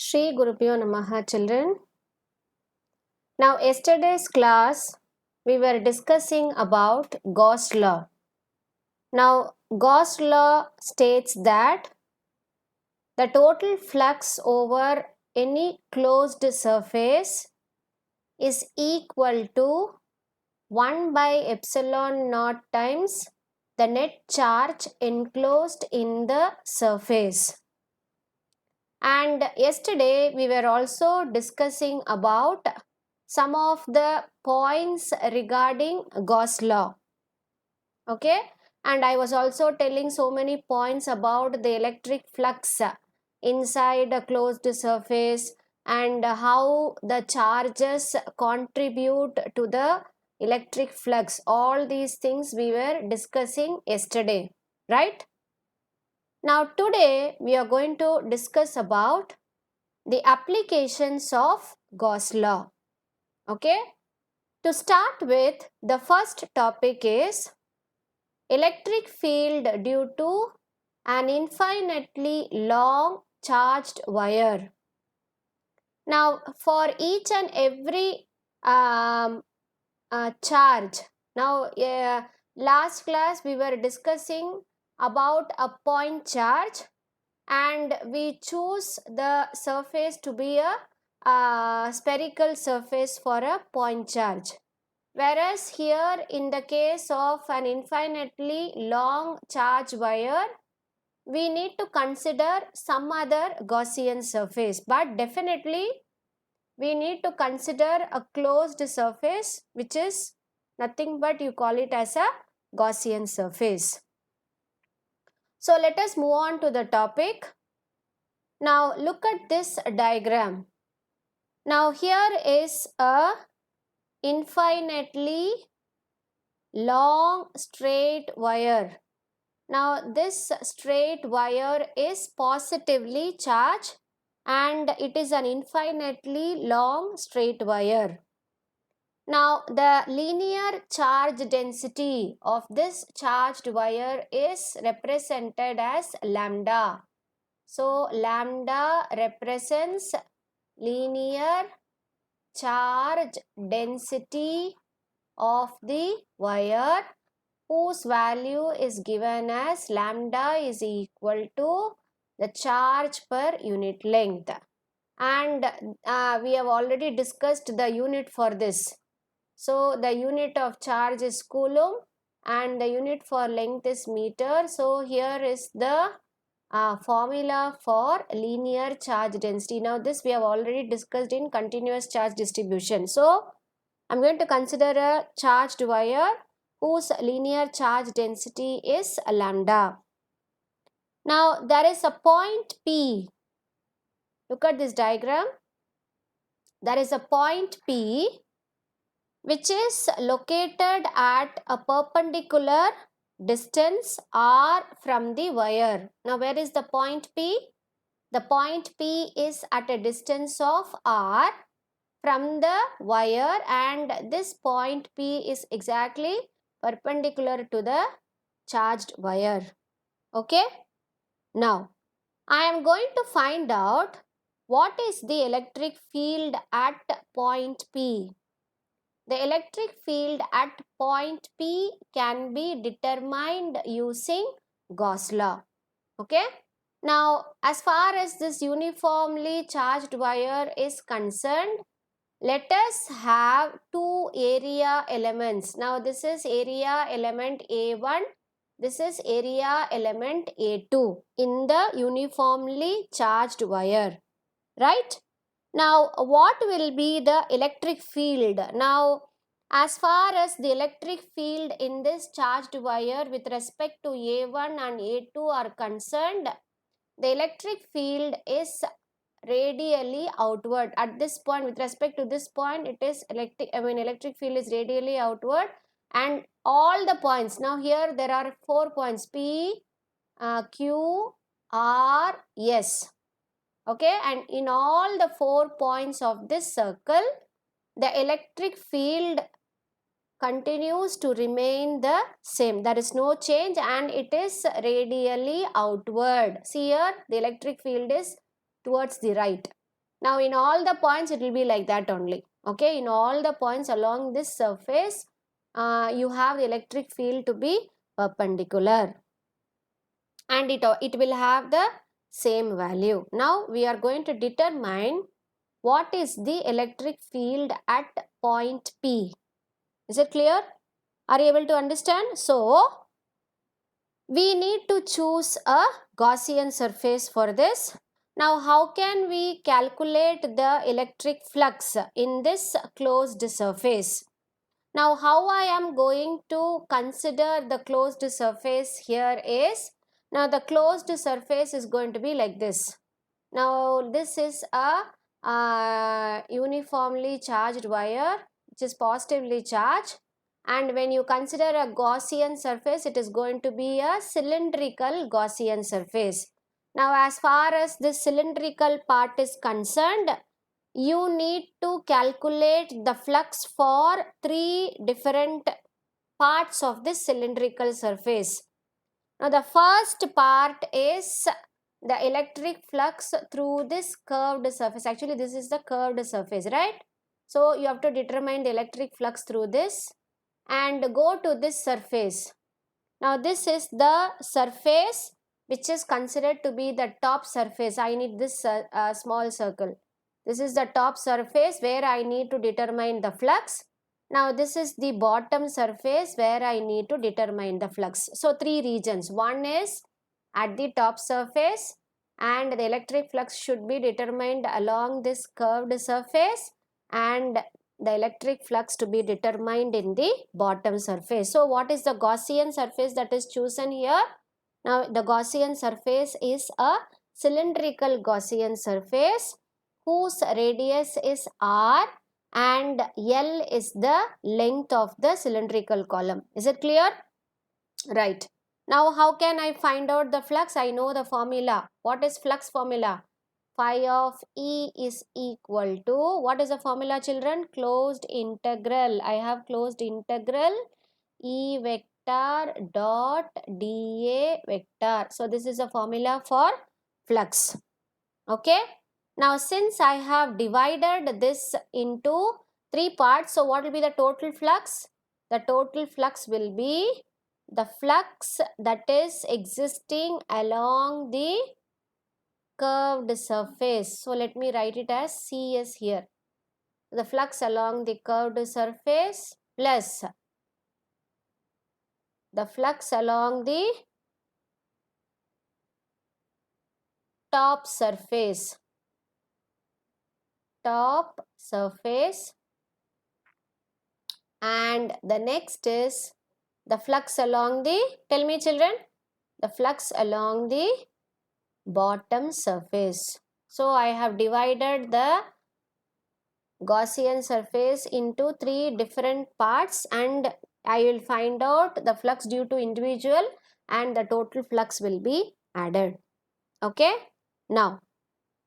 Shri Gurubhyo Namaha, children. Now, yesterday's class, we were discussing about Gauss law. Now, Gauss law states that the total flux over any closed surface is equal to 1 by epsilon naught times the net charge enclosed in the surface. And yesterday we were also discussing about some of the points regarding Gauss law. Okay, and I was also telling so many points about the electric flux inside a closed surface and how the charges contribute to the electric flux. All these things we were discussing yesterday, right? Now today we are going to discuss about the applications of Gauss law. Okay, to start with, the first topic is electric field due to an infinitely long charged wire. Now, for each and every charge, now last class we were discussing about a point charge, and we choose the surface to be a spherical surface for a point charge. Whereas here in the case of an infinitely long charge wire, we need to consider some other Gaussian surface, but definitely we need to consider a closed surface, which is nothing but you call it as a Gaussian surface. So let us move on to the topic. Now look at this diagram. Now here is a infinitely long straight wire. Now this straight wire is positively charged and it is an infinitely long straight wire. Now the linear charge density of this charged wire is represented as lambda. So lambda represents linear charge density of the wire, whose value is given as lambda is equal to the charge per unit length. And we have already discussed the unit for this. So the unit of charge is coulomb and the unit for length is meter. So here is the formula for linear charge density. Now this we have already discussed in continuous charge distribution. So I'm going to consider a charged wire whose linear charge density is lambda. Now there is a point P. Look at this diagram. There is a point P which is located at a perpendicular distance r from the wire. Now where is the point P? The point P is at a distance of r from the wire, and this point P is exactly perpendicular to the charged wire. Okay. Now I am going to find out what is the electric field at point P. The electric field at point P can be determined using Gauss law. Okay. Now, as far as this uniformly charged wire is concerned, let us have two area elements. Now, this is area element A1, this is area element A2 in the uniformly charged wire, right? Now, what will be the electric field? Now, as far as the electric field in this charged wire with respect to A1 and A2 are concerned, the electric field is radially outward. At this point, with respect to this point, it is electric field is radially outward, and all the points. Now here there are 4 points P, Q, R, S. Okay, and in all the 4 points of this circle, the electric field continues to remain the same. There is no change and it is radially outward. See here, the electric field is towards the right. Now in all the points it will be like that only. Okay, in all the points along this surface, you have the electric field to be perpendicular, and it will have the same value. Now we are going to determine what is the electric field at point P. Is it clear? Are you able to understand? So we need to choose a Gaussian surface for this. Now how can we calculate the electric flux in this closed surface? Now how I am going to consider the closed surface here is, now the closed surface is going to be like this. Now this is a uniformly charged wire which is positively charged, and when you consider a Gaussian surface, it is going to be a cylindrical Gaussian surface. Now as far as this cylindrical part is concerned, you need to calculate the flux for 3 different parts of this cylindrical surface. Now the first part is the electric flux through this curved surface. Actually this is the curved surface, right? So you have to determine the electric flux through this and go to this surface. Now this is the surface which is considered to be the top surface. I need this small circle. This is the top surface where I need to determine the flux. Now this is the bottom surface where I need to determine the flux. So 3 regions. One is at the top surface, and the electric flux should be determined along this curved surface, and the electric flux to be determined in the bottom surface. So what is the Gaussian surface that is chosen here? Now the Gaussian surface is a cylindrical Gaussian surface whose radius is r and L is the length of the cylindrical column. Is it clear? Right. Now how can I find out the flux? I know the formula. What is flux formula? Phi of E is equal to, what is the formula, children? Closed integral. I have closed integral E vector dot dA vector. So this is a formula for flux. Okay. Now since I have divided this into 3 parts, so what will be the total flux? The total flux will be the flux that is existing along the curved surface. So let me write it as CS here. The flux along the curved surface plus the flux along the top surface. And the next is the flux along the, tell me children, the flux along the bottom surface. So I have divided the Gaussian surface into 3 different parts, and I will find out the flux due to individual, and the total flux will be added. Okay. Now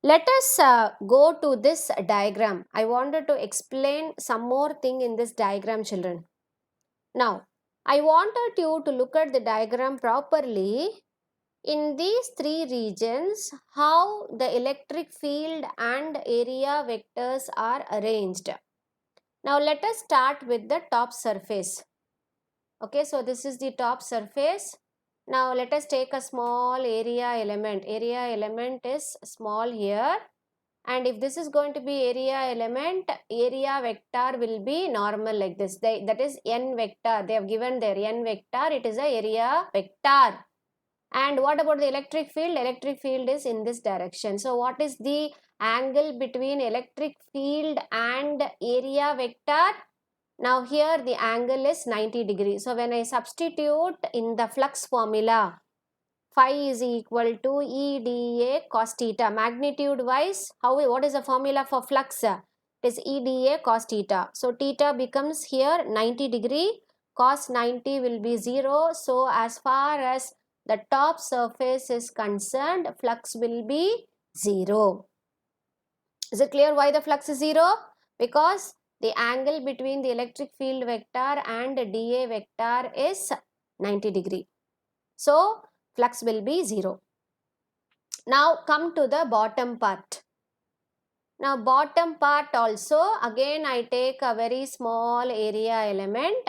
let us go to this diagram. I wanted to explain some more thing in this diagram, children. Now I wanted you to look at the diagram properly. In these 3 regions, how the electric field and area vectors are arranged. Now let us start with the top surface. Okay, so this is the top surface. Now let us take a small area element. Area element is small here. And if this is going to be area element, area vector will be normal like this. That is n vector. They have given their n vector. It is a area vector. And what about the electric field? Electric field is in this direction. So what is the angle between electric field and area vector? Now here the angle is 90 degrees. So when I substitute in the flux formula, phi is equal to E dA cos theta. Magnitude wise, what is the formula for flux? It is E dA cos theta. So theta becomes here 90 degree. Cos 90 will be 0. So as far as the top surface is concerned, flux will be 0. Is it clear why the flux is 0? Because the angle between the electric field vector and dA vector is 90 degree. So flux will be 0. Now come to the bottom part. Now bottom part also, again I take a very small area element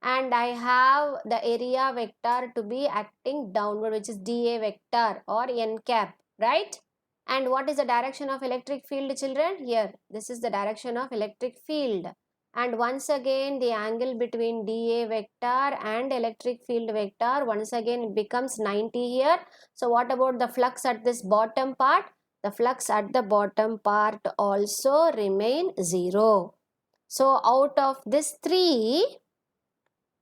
and I have the area vector to be acting downward, which is dA vector or n cap, right? And what is the direction of electric field, children? Here, this is the direction of electric field. And once again, the angle between dA vector and electric field vector, once again it becomes 90 here. So what about the flux at this bottom part? The flux at the bottom part also remain 0. So out of this 3,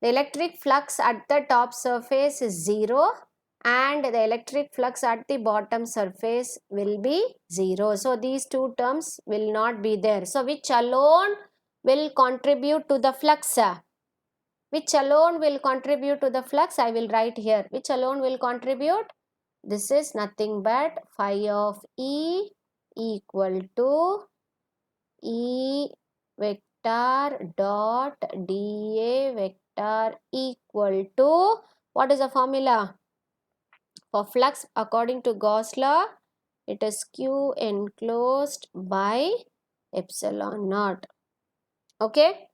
the electric flux at the top surface is 0 and the electric flux at the bottom surface will be 0. So these two terms will not be there. So which alone will contribute to the flux? Which alone will contribute to the flux? I will write here. Which alone will contribute? This is nothing but phi of E equal to E vector dot dA vector equal to, what is the formula for flux according to Gauss law? It is Q enclosed by epsilon naught. Okay.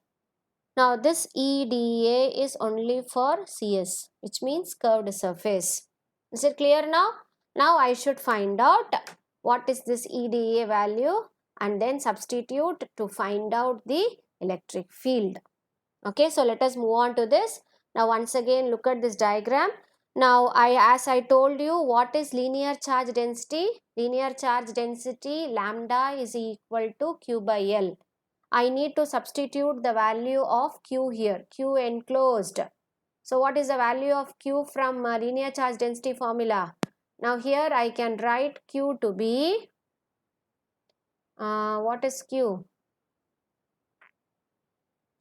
Now this EDA is only for CS, which means curved surface. Is it clear now? Now I should find out what is this EDA value and then substitute to find out the electric field. Okay, so let us move on to this. Now once again look at this diagram. Now as I told you, what is linear charge density? Linear charge density lambda is equal to Q by L. I need to substitute the value of Q here, Q enclosed. So what is the value of Q from linear charge density formula? Now here I can write Q to be, what is Q?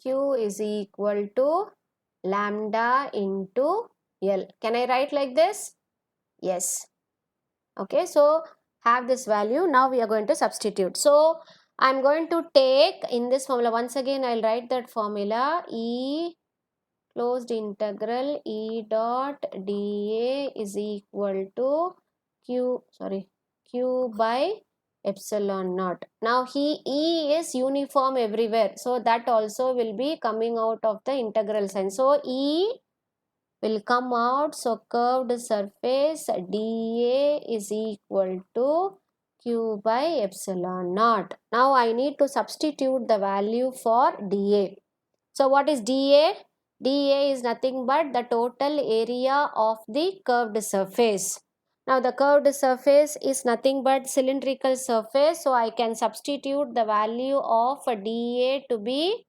Q is equal to lambda into L. Can I write like this? Yes. Okay, so have this value. Now we are going to substitute. So I'm going to take in this formula, once again I'll write that formula, E closed integral E dot dA is equal to Q by epsilon naught. Now E is uniform everywhere, so that also will be coming out of the integral sign. So E will come out, so curved surface dA is equal to Q by epsilon naught. Now I need to substitute the value for dA. So what is dA? dA is nothing but the total area of the curved surface. Now the curved surface is nothing but cylindrical surface, so I can substitute the value of dA to be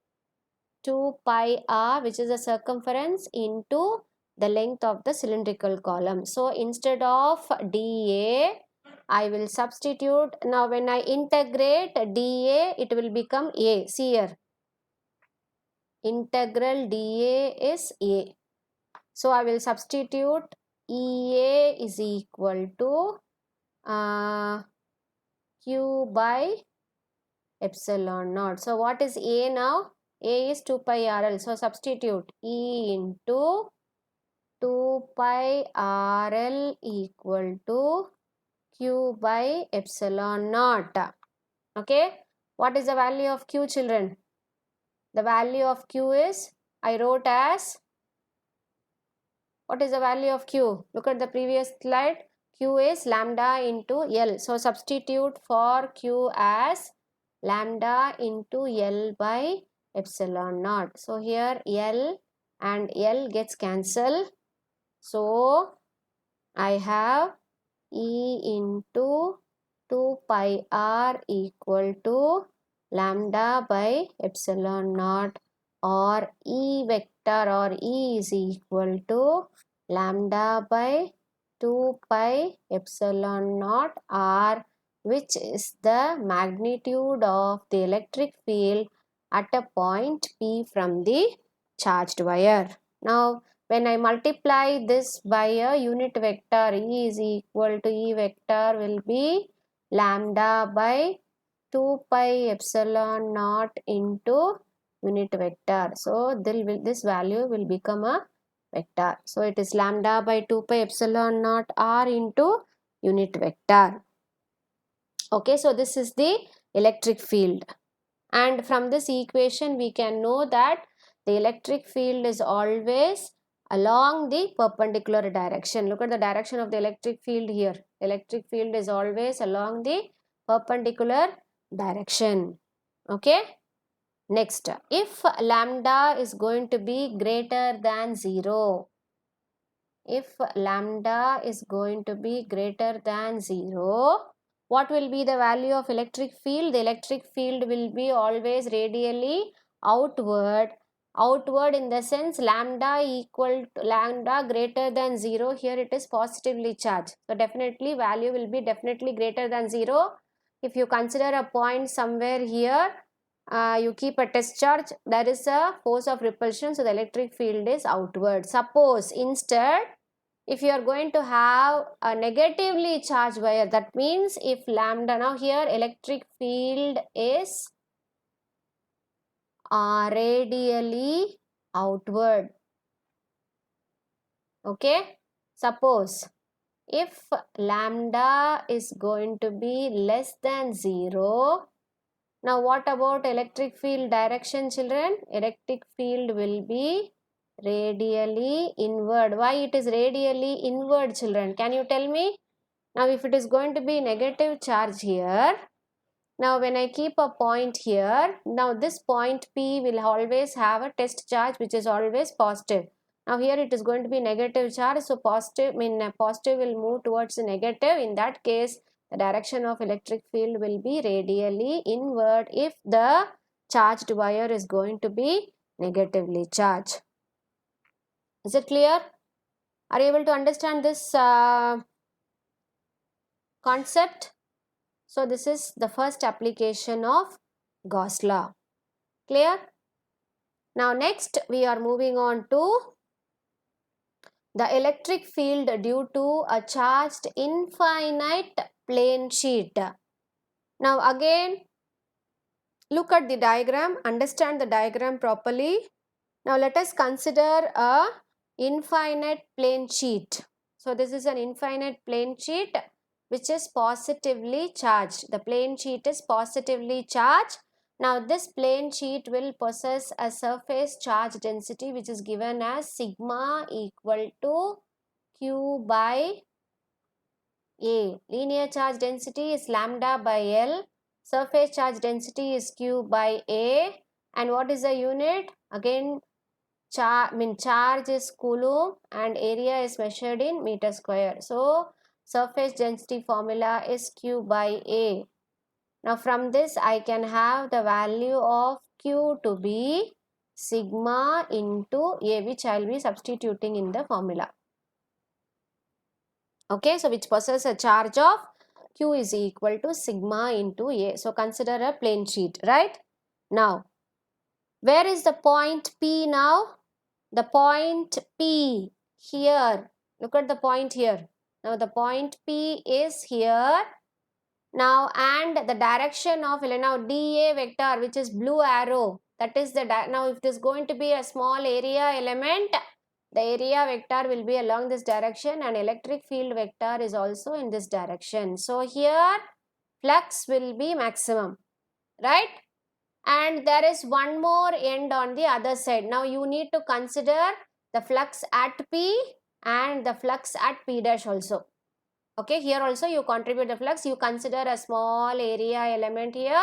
2 pi r, which is the circumference, into the length of the cylindrical column. So instead of dA, I will substitute. Now when I integrate dA, it will become A. See here, integral dA is A. So I will substitute EA is equal to Q by epsilon naught. So what is A now? A is 2 pi RL. So substitute E into 2 pi RL equal to Q by epsilon naught. Okay. What is the value of Q, children? The value of Q is, I wrote as, what is the value of Q? Look at the previous slide. Q is lambda into L. So substitute for Q as lambda into L by epsilon naught. So here L and L gets cancelled. So I have E into 2 pi r equal to lambda by epsilon naught, or E vector or E is equal to lambda by 2 pi epsilon naught r, which is the magnitude of the electric field at a point P from the charged wire. Now when I multiply this by a unit vector, E is equal to E vector will be lambda by 2 pi epsilon naught into unit vector. So this value will become a vector. So it is lambda by 2 pi epsilon naught r into unit vector. Okay, so this is the electric field. And from this equation we can know that the electric field is always along the perpendicular direction. Look at the direction of the electric field here. Electric field is always along the perpendicular direction. Okay. Next, if lambda is going to be greater than 0, if lambda is going to be greater than 0, what will be the value of electric field? The electric field will be always radially outward. Outward in the sense lambda equal to lambda greater than 0. Here it is positively charged. So definitely value will be definitely greater than 0. If you consider a point somewhere here, you keep a test charge, there is a force of repulsion, so the electric field is outward. Suppose instead, if you are going to have a negatively charged wire, that means if lambda, now here electric field is radially outward. Okay, suppose if lambda is going to be less than 0, now what about electric field direction, children? Electric field will be radially inward. Why it is radially inward, children? Can you tell me? Now if it is going to be negative charge here, now when I keep a point here, now this point P will always have a test charge which is always positive. Now here it is going to be negative charge, so positive positive will move towards the negative. In that case, the direction of electric field will be radially inward if the charged wire is going to be negatively charged. Is it clear? Are you able to understand this concept? So this is the first application of Gauss law. Clear? Now next we are moving on to the electric field due to a charged infinite plane sheet. Now again, look at the diagram, understand the diagram properly. Now let us consider a infinite plane sheet. So this is an infinite plane sheet which is positively charged. The plane sheet is positively charged. Now this plane sheet will possess a surface charge density which is given as sigma equal to Q by A. Linear charge density is lambda by L. Surface charge density is Q by A. And what is the unit? Again, charge is coulomb and area is measured in meter square. So surface density formula is Q by A. Now from this I can have the value of Q to be sigma into A, which I will be substituting in the formula. Okay, so which possesses a charge of Q is equal to sigma into A. So consider a plane sheet, right? Now, where is the point P now? The point P here. Look at the point here. Now the point P is here. Now and the direction of now dA vector, which is blue arrow, that is the now if it is going to be a small area element, the area vector will be along this direction and electric field vector is also in this direction. So here flux will be maximum, right? And there is one more end on the other side. Now you need to consider the flux at P and the flux at P dash also. Okay, here also you contribute the flux. You consider a small area element here.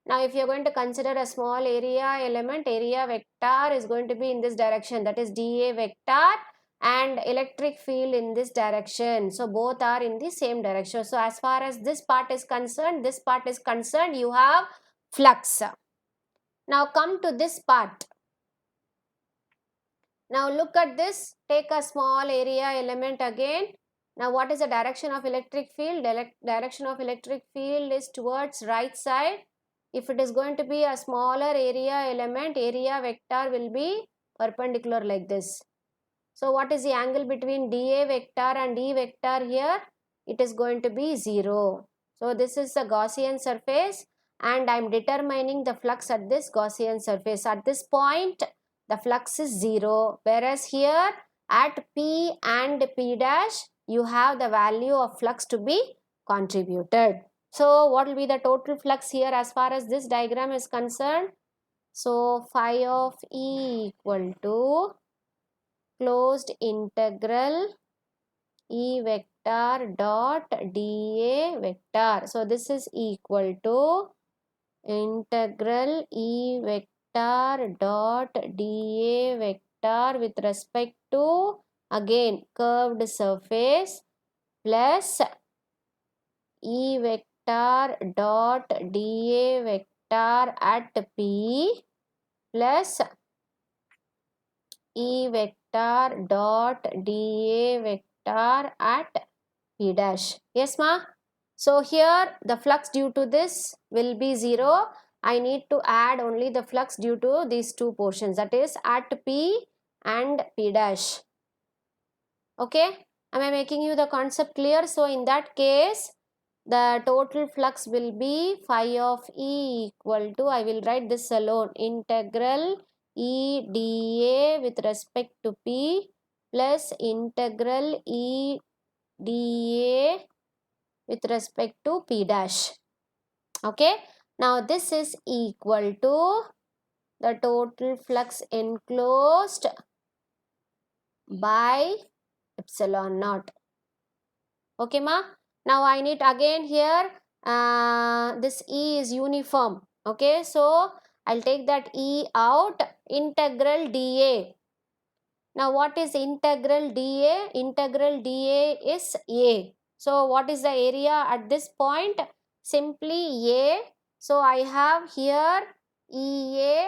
Now if you are going to consider a small area element, area vector is going to be in this direction, that is dA vector, and electric field in this direction. So both are in the same direction. So as far as this part is concerned, you have flux. Now come to this part. Now look at this. Take a small area element again. Now what is the direction of electric field? Direction of electric field is towards right side. If it is going to be a smaller area element, area vector will be perpendicular like this. So what is the angle between dA vector and D vector here? It is going to be 0. So this is the Gaussian surface and I am determining the flux at this Gaussian surface. At this point, the flux is 0, whereas here at P and P dash, you have the value of flux to be contributed. So what will be the total flux here as far as this diagram is concerned? So phi of E equal to closed integral E vector dot dA vector. So this is equal to integral E vector dot dA vector with respect to again curved surface plus E vector dot dA vector at P plus E vector dot dA vector at P dash. Yes, ma? So here the flux due to this will be 0. I need to add only the flux due to these two portions, that is at P and P dash. Okay, am I making you the concept clear? So in that case, the total flux will be phi of E equal to, I will write this alone, integral E dA with respect to P plus integral E dA with respect to P dash. Okay, now this is equal to the total flux enclosed by epsilon naught. Okay, ma? Now I need again here, this E is uniform. Okay, so I'll take that E out, integral dA. Now what is integral dA? Integral dA is A. So what is the area at this point? Simply A. So I have here EA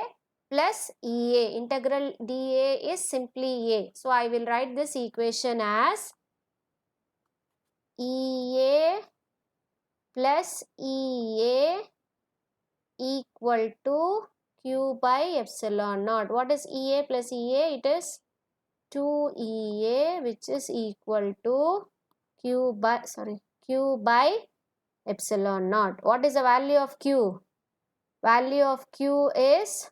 plus EA. Integral dA is simply A. So I will write this equation as EA plus EA equal to Q by epsilon naught. What is EA plus EA? It is 2EA, which is equal to Q by epsilon naught. What is the value of Q? Value of Q is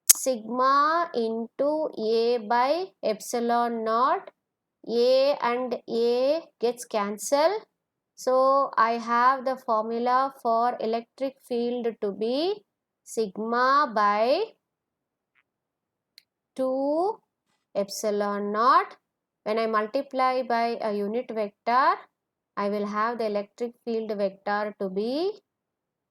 sigma into A by epsilon naught. A and A gets cancelled. So I have the formula for electric field to be sigma by 2 epsilon naught. When I multiply by a unit vector, I will have the electric field vector to be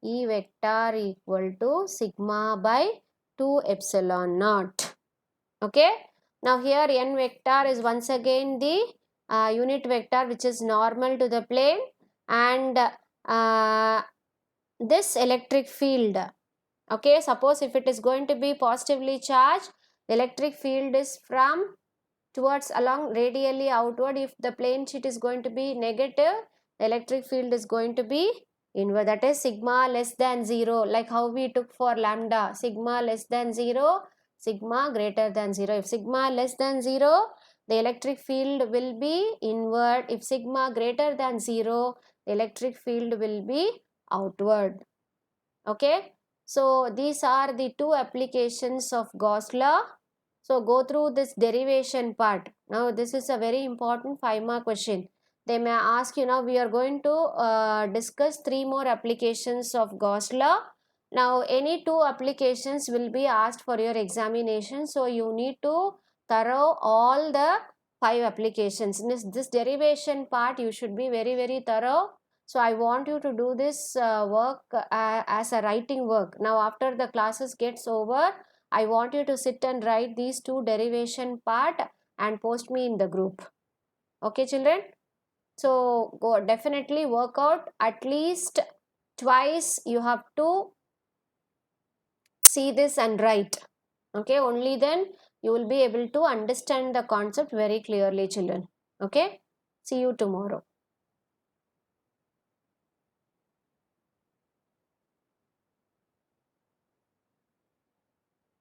E vector equal to sigma by 2 epsilon naught. Okay. Now here n vector is once again the unit vector which is normal to the plane, and this electric field, okay, suppose if it is going to be positively charged, the electric field is from towards along radially outward. If the plane sheet is going to be negative, the electric field is going to be inward, that is sigma less than 0, like how we took for lambda, sigma less than 0, sigma greater than 0. If sigma less than 0, the electric field will be inward. If sigma greater than 0, the electric field will be outward. Okay, so these are the two applications of Gauss law. So go through this derivation part. Now this is a very important 5-mark question. They may ask you, now we are going to discuss 3 more applications of Gauss law. Now any 2 applications will be asked for your examination. So you need to thorough all the 5 applications. In this derivation part, you should be very thorough. So I want you to do this work as a writing work. Now after the classes gets over, I want you to sit and write these 2 derivation part and post me in the group. Okay, children? So go definitely work out at least twice. You have to see this and write. Okay, only then you will be able to understand the concept very clearly, children. Okay, see you tomorrow.